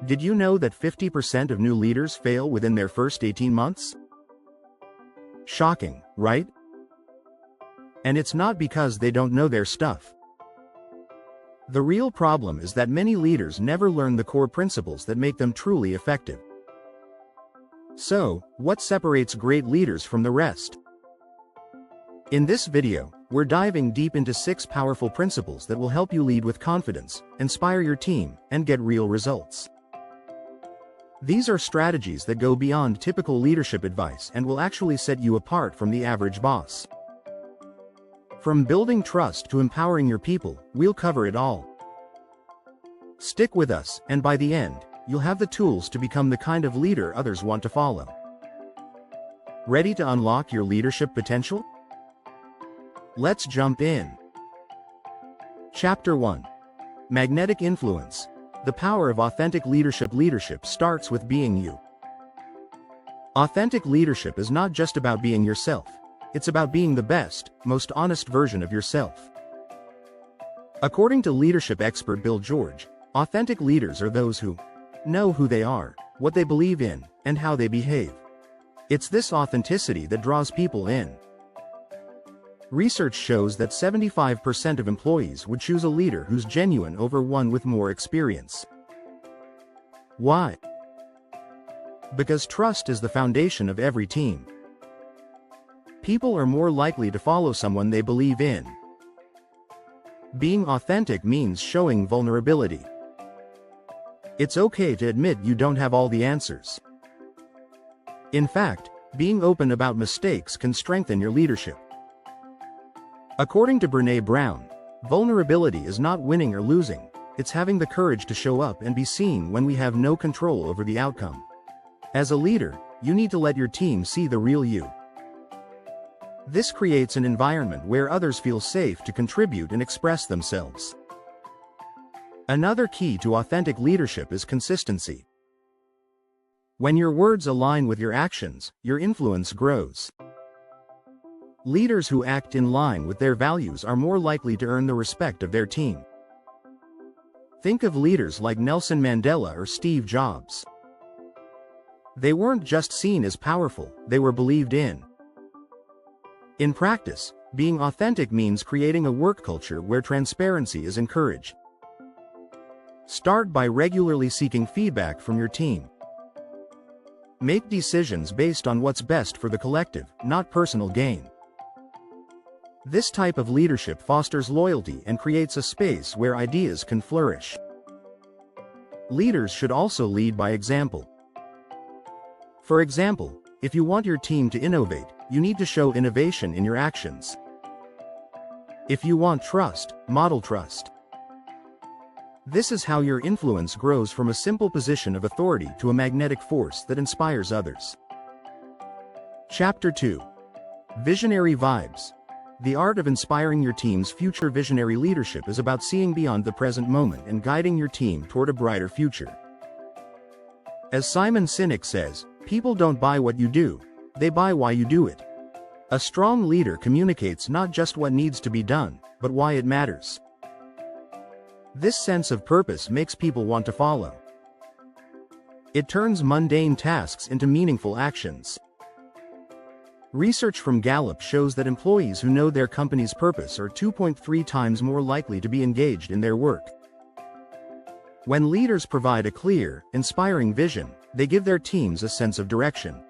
Did you know that 50% of new leaders fail within their first 18 months? Shocking, right? And it's not because they don't know their stuff. The real problem is that many leaders never learn the core principles that make them truly effective. So, what separates great leaders from the rest? In this video, we're diving deep into 6 powerful principles that will help you lead with confidence, inspire your team, and get real results. These are strategies that go beyond typical leadership advice and will actually set you apart from the average boss. From building trust to empowering your people, we'll cover it all. Stick with us, and by the end, you'll have the tools to become the kind of leader others want to follow. Ready to unlock your leadership potential? Let's jump in. Chapter 1. Magnetic Influence. The power of authentic leadership. Leadership starts with being you. Authentic leadership is not just about being yourself. It's about being the best, most honest version of yourself. According to leadership expert Bill George, authentic leaders are those who know who they are, what they believe in, and how they behave. It's this authenticity that draws people in. Research shows that 75% of employees would choose a leader who's genuine over one with more experience. Why? Because trust is the foundation of every team. People are more likely to follow someone they believe in. Being authentic means showing vulnerability. It's okay to admit you don't have all the answers. In fact, being open about mistakes can strengthen your leadership. According to Brené Brown, vulnerability is not winning or losing, it's having the courage to show up and be seen when we have no control over the outcome. As a leader, you need to let your team see the real you. This creates an environment where others feel safe to contribute and express themselves. Another key to authentic leadership is consistency. When your words align with your actions, your influence grows. Leaders who act in line with their values are more likely to earn the respect of their team. Think of leaders like Nelson Mandela or Steve Jobs. They weren't just seen as powerful, they were believed in. In practice, being authentic means creating a work culture where transparency is encouraged. Start by regularly seeking feedback from your team. Make decisions based on what's best for the collective, not personal gain. This type of leadership fosters loyalty and creates a space where ideas can flourish. Leaders should also lead by example. For example, if you want your team to innovate, you need to show innovation in your actions. If you want trust, model trust. This is how your influence grows from a simple position of authority to a magnetic force that inspires others. Chapter 2. Visionary Vibes. The art of inspiring your team's future. Visionary leadership is about seeing beyond the present moment and guiding your team toward a brighter future. As Simon Sinek says, people don't buy what you do, they buy why you do it. A strong leader communicates not just what needs to be done, but why it matters. This sense of purpose makes people want to follow. It turns mundane tasks into meaningful actions. Research from Gallup shows that employees who know their company's purpose are 2.3 times more likely to be engaged in their work. When leaders provide a clear, inspiring vision, they give their teams a sense of direction.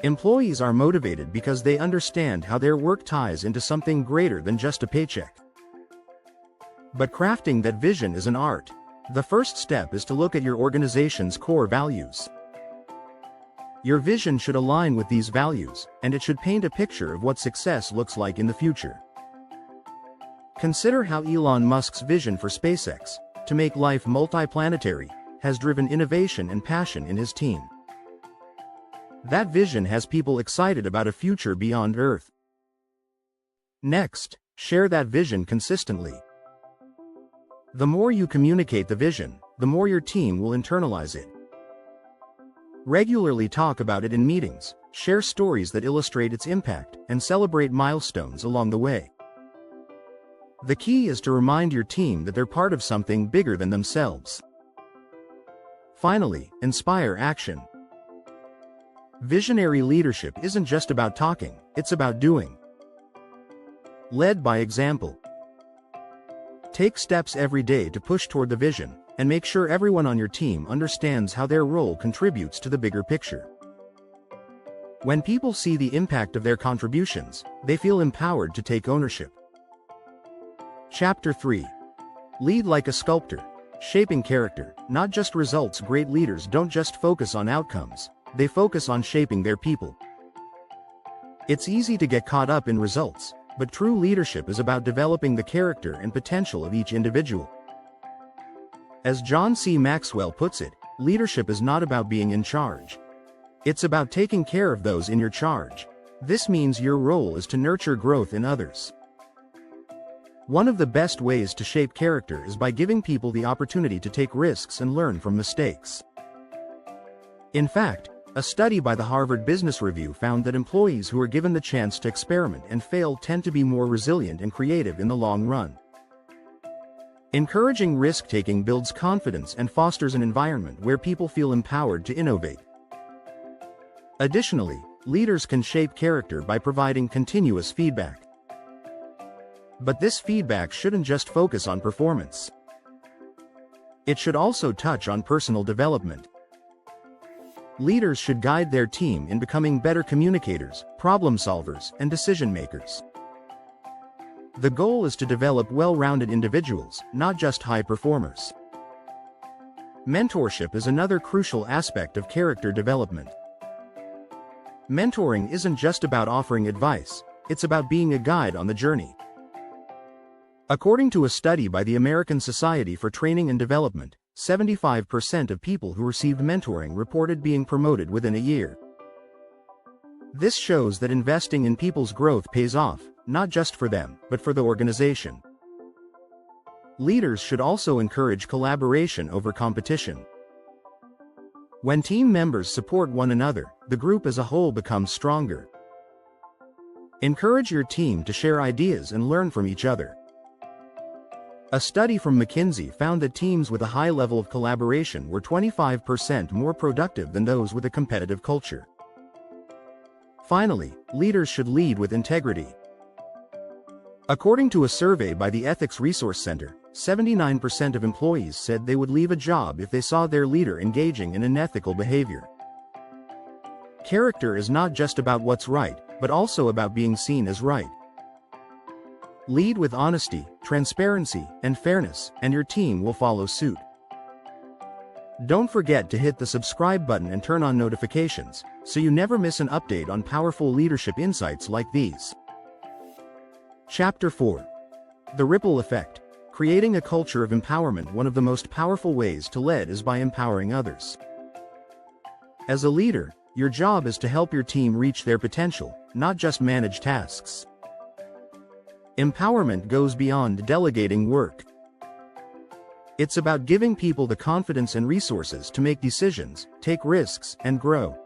Employees are motivated because they understand how their work ties into something greater than just a paycheck. But crafting that vision is an art. The first step is to look at your organization's core values. Your vision should align with these values, and it should paint a picture of what success looks like in the future. Consider how Elon Musk's vision for SpaceX, to make life multiplanetary, has driven innovation and passion in his team. That vision has people excited about a future beyond Earth. Next, share that vision consistently. The more you communicate the vision, the more your team will internalize it. Regularly talk about it in meetings, share stories that illustrate its impact, and celebrate milestones along the way. The key is to remind your team that they're part of something bigger than themselves. Finally, inspire action. Visionary leadership isn't just about talking, it's about doing. Lead by example. Take steps every day to push toward the vision, and make sure everyone on your team understands how their role contributes to the bigger picture. When people see the impact of their contributions, they feel empowered to take ownership. Chapter 3. Lead like a sculptor. Shaping character, not just results. Great leaders don't just focus on outcomes, they focus on shaping their people. It's easy to get caught up in results, but true leadership is about developing the character and potential of each individual. As John C. Maxwell puts it, leadership is not about being in charge. It's about taking care of those in your charge. This means your role is to nurture growth in others. One of the best ways to shape character is by giving people the opportunity to take risks and learn from mistakes. In fact, a study by the Harvard Business Review found that employees who are given the chance to experiment and fail tend to be more resilient and creative in the long run. Encouraging risk-taking builds confidence and fosters an environment where people feel empowered to innovate. Additionally, leaders can shape character by providing continuous feedback. But this feedback shouldn't just focus on performance. It should also touch on personal development. Leaders should guide their team in becoming better communicators, problem solvers, and decision makers. The goal is to develop well-rounded individuals, not just high performers. Mentorship is another crucial aspect of character development. Mentoring isn't just about offering advice, it's about being a guide on the journey. According to a study by the American Society for Training and Development, 75% of people who received mentoring reported being promoted within a year. This shows that investing in people's growth pays off, not just for them, but for the organization. Leaders should also encourage collaboration over competition. When team members support one another, the group as a whole becomes stronger. Encourage your team to share ideas and learn from each other. A study from McKinsey found that teams with a high level of collaboration were 25% more productive than those with a competitive culture. Finally, leaders should lead with integrity. According to a survey by the Ethics Resource Center, 79% of employees said they would leave a job if they saw their leader engaging in unethical behavior. Character is not just about what's right, but also about being seen as right. Lead with honesty, transparency, and fairness, and your team will follow suit. Don't forget to hit the subscribe button and turn on notifications, so you never miss an update on powerful leadership insights like these. Chapter 4. The Ripple Effect. Creating a culture of empowerment. One of the most powerful ways to lead is by empowering others. As a leader, your job is to help your team reach their potential, not just manage tasks. Empowerment goes beyond delegating work. It's about giving people the confidence and resources to make decisions, take risks, and grow.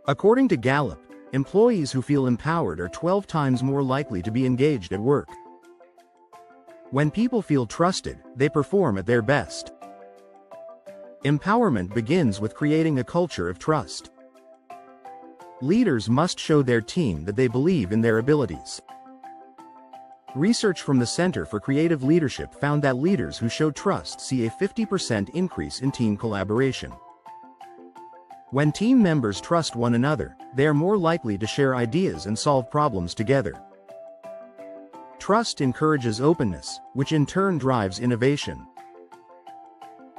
According to Gallup, employees who feel empowered are 12 times more likely to be engaged at work. When people feel trusted, they perform at their best. Empowerment begins with creating a culture of trust. Leaders must show their team that they believe in their abilities. Research from the Center for Creative Leadership found that leaders who show trust see a 50% increase in team collaboration. When team members trust one another, they are more likely to share ideas and solve problems together. Trust encourages openness, which in turn drives innovation.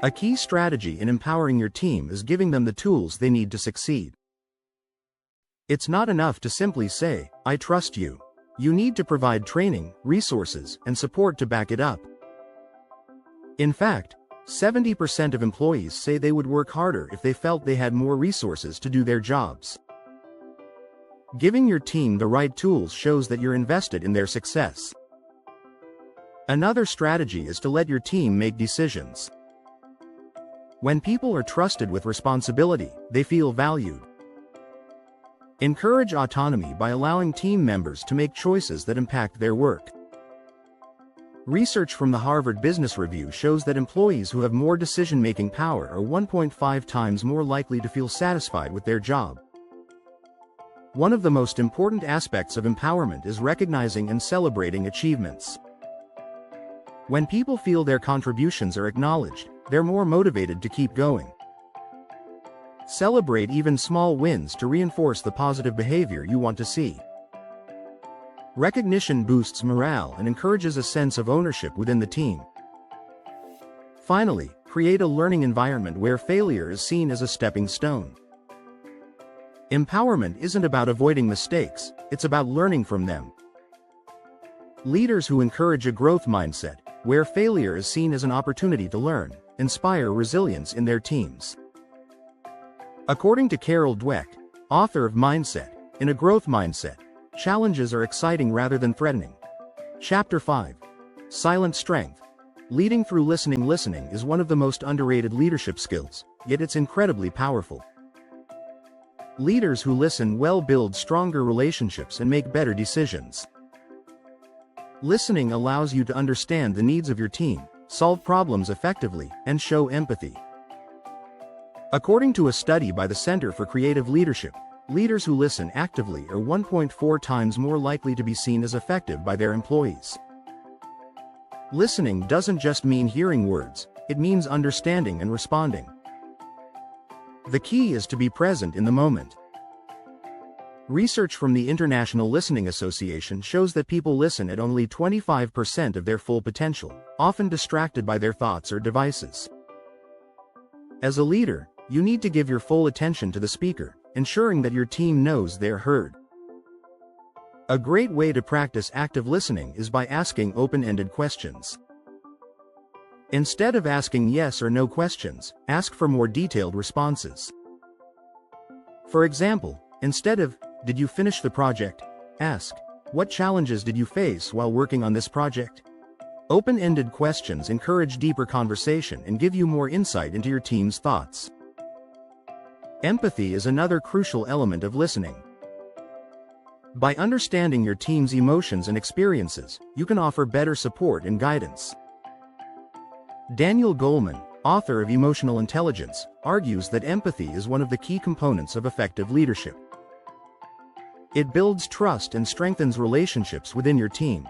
A key strategy in empowering your team is giving them the tools they need to succeed. It's not enough to simply say, "I trust you." You need to provide training, resources, and support to back it up. In fact, 70% of employees say they would work harder if they felt they had more resources to do their jobs. Giving your team the right tools shows that you're invested in their success. Another strategy is to let your team make decisions. When people are trusted with responsibility, they feel valued. Encourage autonomy by allowing team members to make choices that impact their work. Research from the Harvard Business Review shows that employees who have more decision-making power are 1.5 times more likely to feel satisfied with their job. One of the most important aspects of empowerment is recognizing and celebrating achievements. When people feel their contributions are acknowledged, they're more motivated to keep going. Celebrate even small wins to reinforce the positive behavior you want to see. Recognition boosts morale and encourages a sense of ownership within the team. Finally, create a learning environment where failure is seen as a stepping stone. Empowerment isn't about avoiding mistakes, it's about learning from them. Leaders who encourage a growth mindset, where failure is seen as an opportunity to learn, inspire resilience in their teams. According to Carol Dweck, author of Mindset, in a growth mindset, challenges are exciting rather than threatening. Chapter 5. Silent Strength. Leading through listening. Listening is one of the most underrated leadership skills, yet it's incredibly powerful. Leaders who listen well build stronger relationships and make better decisions. Listening allows you to understand the needs of your team, solve problems effectively, and show empathy. According to a study by the Center for Creative Leadership, leaders who listen actively are 1.4 times more likely to be seen as effective by their employees. Listening doesn't just mean hearing words, it means understanding and responding. The key is to be present in the moment. Research from the International Listening Association shows that people listen at only 25% of their full potential, often distracted by their thoughts or devices. As a leader, you need to give your full attention to the speaker, ensuring that your team knows they're heard. A great way to practice active listening is by asking open-ended questions. Instead of asking yes or no questions, ask for more detailed responses. For example, instead of, "Did you finish the project?" ask, "What challenges did you face while working on this project?" Open-ended questions encourage deeper conversation and give you more insight into your team's thoughts. Empathy is another crucial element of listening. By understanding your team's emotions and experiences, you can offer better support and guidance. Daniel Goleman, author of Emotional Intelligence, argues that empathy is one of the key components of effective leadership. It builds trust and strengthens relationships within your team.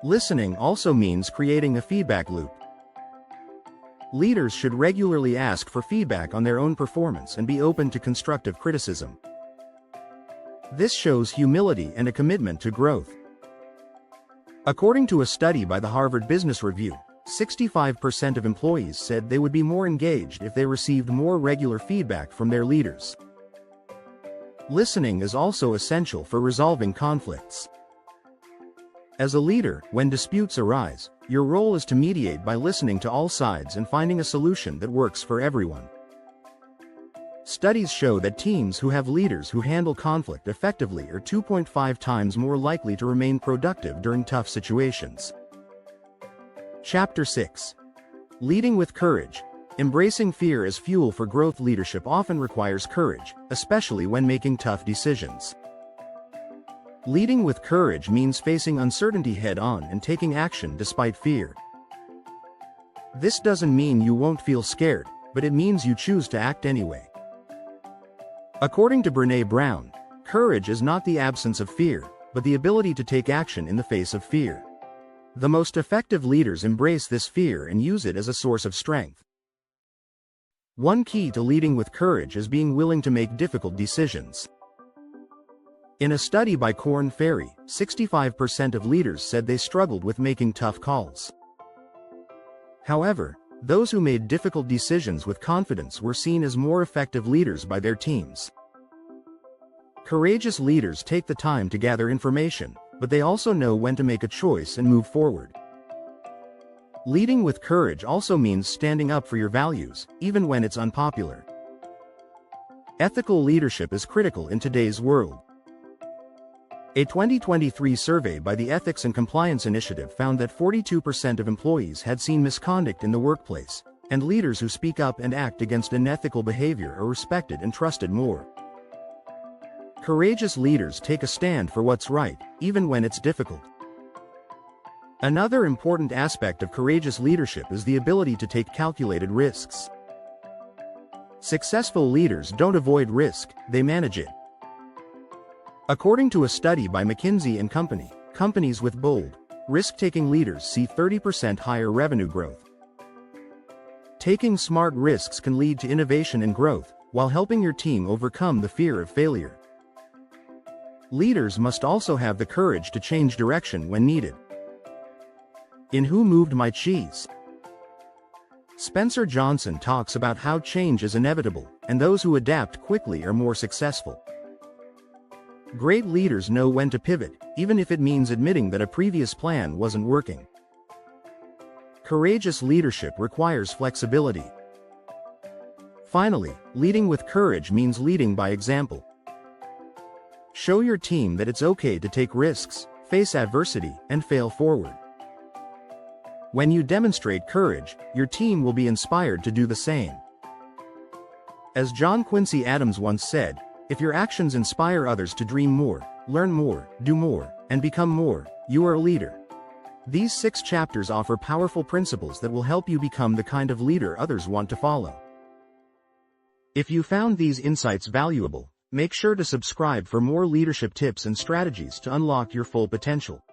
Listening also means creating a feedback loop. Leaders should regularly ask for feedback on their own performance and be open to constructive criticism. This shows humility and a commitment to growth. According to a study by the Harvard Business Review, 65% of employees said they would be more engaged if they received more regular feedback from their leaders. Listening is also essential for resolving conflicts. As a leader, when disputes arise, your role is to mediate by listening to all sides and finding a solution that works for everyone. Studies show that teams who have leaders who handle conflict effectively are 2.5 times more likely to remain productive during tough situations. Chapter 6. Leading with Courage. Embracing fear as fuel for growth. Leadership often requires courage, especially when making tough decisions. Leading with courage means facing uncertainty head-on and taking action despite fear. This doesn't mean you won't feel scared, but it means you choose to act anyway. According to Brené Brown, courage is not the absence of fear, but the ability to take action in the face of fear. The most effective leaders embrace this fear and use it as a source of strength. One key to leading with courage is being willing to make difficult decisions. In a study by Korn Ferry, 65% of leaders said they struggled with making tough calls. However, those who made difficult decisions with confidence were seen as more effective leaders by their teams. Courageous leaders take the time to gather information, but they also know when to make a choice and move forward. Leading with courage also means standing up for your values, even when it's unpopular. Ethical leadership is critical in today's world. A 2023 survey by the Ethics and Compliance Initiative found that 42% of employees had seen misconduct in the workplace, and leaders who speak up and act against unethical behavior are respected and trusted more. Courageous leaders take a stand for what's right, even when it's difficult. Another important aspect of courageous leadership is the ability to take calculated risks. Successful leaders don't avoid risk, they manage it. According to a study by McKinsey & Company, companies with bold, risk-taking leaders see 30% higher revenue growth. Taking smart risks can lead to innovation and growth, while helping your team overcome the fear of failure. Leaders must also have the courage to change direction when needed. In Who Moved My Cheese? Spencer Johnson talks about how change is inevitable, and those who adapt quickly are more successful. Great leaders know when to pivot, even if it means admitting that a previous plan wasn't working. Courageous leadership requires flexibility. Finally, leading with courage means leading by example. Show your team that it's okay to take risks, face adversity, and fail forward. When you demonstrate courage, your team will be inspired to do the same. As John Quincy Adams once said, if your actions inspire others to dream more, learn more, do more, and become more, you are a leader. These 6 chapters offer powerful principles that will help you become the kind of leader others want to follow. If you found these insights valuable, make sure to subscribe for more leadership tips and strategies to unlock your full potential.